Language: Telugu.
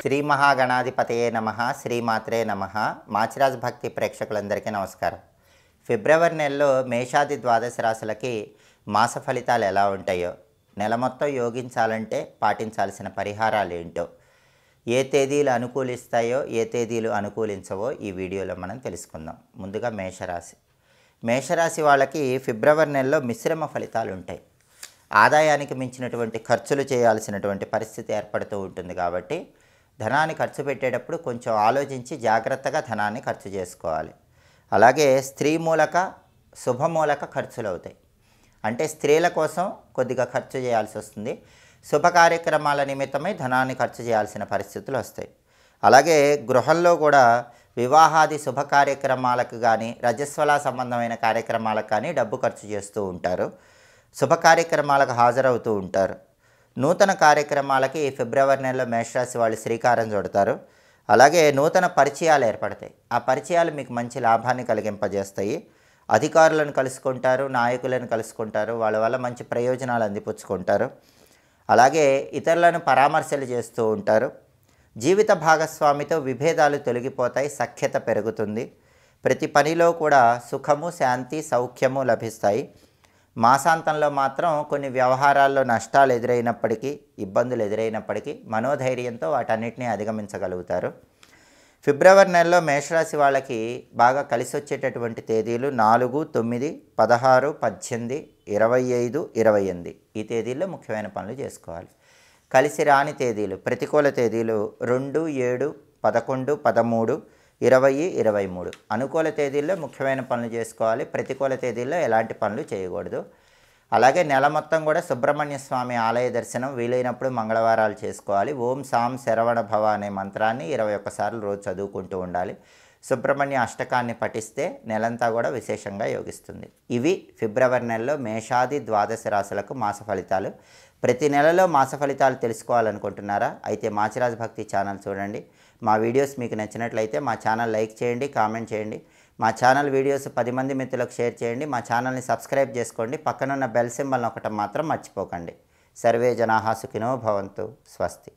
శ్రీ మహాగణాధిపతయే నమః శ్రీమాత్రే నమః మాచిరాజ్ భక్తి ప్రేక్షకులందరికీ నమస్కారం. ఫిబ్రవరి నెలలో మేషాది ద్వాదశ రాశులకి మాస ఫలితాలు ఎలా ఉంటాయో, నెల మొత్తం యోగించాలంటే పాటించాల్సిన పరిహారాలు ఏంటో, ఏ తేదీలు అనుకూలిస్తాయో ఏ తేదీలు అనుకూలించవో ఈ వీడియోలో మనం తెలుసుకుందాం. ముందుగా మేషరాశి. మేషరాశి వాళ్ళకి ఫిబ్రవరి నెలలో మిశ్రమ ఫలితాలు ఉంటాయి. ఆదాయానికి మించినటువంటి ఖర్చులు చేయాల్సినటువంటి పరిస్థితి ఏర్పడుతూ ఉంటుంది. కాబట్టి ధనాన్ని ఖర్చు పెట్టేటప్పుడు కొంచెం ఆలోచించి జాగ్రత్తగా ధనాన్ని ఖర్చు చేసుకోవాలి. అలాగే స్త్రీ మూలక శుభమూలక ఖర్చులు అవుతాయి. అంటే స్త్రీల కోసం కొద్దిగా ఖర్చు చేయాల్సి వస్తుంది. శుభ కార్యక్రమాల నిమిత్తమై ధనాన్ని ఖర్చు చేయాల్సిన పరిస్థితులు వస్తాయి. అలాగే గృహంలో కూడా వివాహాది శుభ కార్యక్రమాలకు కానీ రజస్వల సంబంధమైన కార్యక్రమాలకు కానీ డబ్బు ఖర్చు చేస్తూ ఉంటారు. శుభ కార్యక్రమాలకు హాజరవుతూ ఉంటారు. నూతన కార్యక్రమాలకి ఫిబ్రవరి నెలలో మేషరాశి వాళ్ళు శ్రీకారం చుడతారు. అలాగే నూతన పరిచయాలు ఏర్పడతాయి. ఆ పరిచయాలు మీకు మంచి లాభాన్ని కలిగింపజేస్తాయి. అధికారులను కలుసుకుంటారు, నాయకులను కలుసుకుంటారు, వాళ్ళ వల్ల మంచి ప్రయోజనాలు అందిపుచ్చుకుంటారు. అలాగే ఇతరులను పరామర్శలు చేస్తూ ఉంటారు. జీవిత భాగస్వామితో విభేదాలు తొలగిపోతాయి, సఖ్యత పెరుగుతుంది. ప్రతి పనిలో కూడా సుఖము, శాంతి, సౌఖ్యము లభిస్తాయి. మాసాంతంలో మాత్రం కొన్ని వ్యవహారాల్లో నష్టాలు ఎదురైనప్పటికీ, ఇబ్బందులు ఎదురైనప్పటికీ మనోధైర్యంతో వాటన్నిటిని అధిగమించగలుగుతారు. ఫిబ్రవరి నెలలో మేషరాశి వాళ్ళకి బాగా కలిసి వచ్చేటటువంటి తేదీలు 4, 9, 16, 18, 25, 28 ఈ తేదీల్లో ముఖ్యమైన పనులు చేసుకోవాలి. కలిసి రాని తేదీలు, ప్రతికూల తేదీలు 2, 7, 11, 13, 20, 23 అనుకూల తేదీల్లో ముఖ్యమైన పనులు చేసుకోవాలి. ప్రతికూల తేదీల్లో ఎలాంటి పనులు చేయకూడదు. అలాగే నెల మొత్తం కూడా సుబ్రహ్మణ్య స్వామి ఆలయ దర్శనం వీలైనప్పుడు మంగళవారాలు చేసుకోవాలి. ఓం సాం శరవణ భవ అనే మంత్రాన్ని 21 సార్లు రోజు చదువుకుంటూ ఉండాలి. సుబ్రహ్మణ్య అష్టకాన్ని పఠిస్తే నెలంతా కూడా విశేషంగా యోగిస్తుంది. ఇవి ఫిబ్రవరి నెలలో మేషాది ద్వాదశ రాశులకు మాస ఫలితాలు. ప్రతి నెలలో మాస ఫలితాలు తెలుసుకోవాలనుకుంటున్నారా? అయితే మాచిరాజ్ భక్తి ఛానల్ చూడండి. మా వీడియోస్ మీకు నచ్చినట్లయితే మా ఛానల్ లైక్ చేయండి, కామెంట్ చేయండి. మా ఛానల్ వీడియోస్ 10 మంది మిత్రులకు షేర్ చేయండి. మా ఛానల్ని సబ్స్క్రైబ్ చేసుకోండి. పక్కనున్న బెల్ సింబల్ నొక్కటం మాత్రం మర్చిపోకండి. సర్వే జనాః సుఖినో భవంతు. స్వస్తి.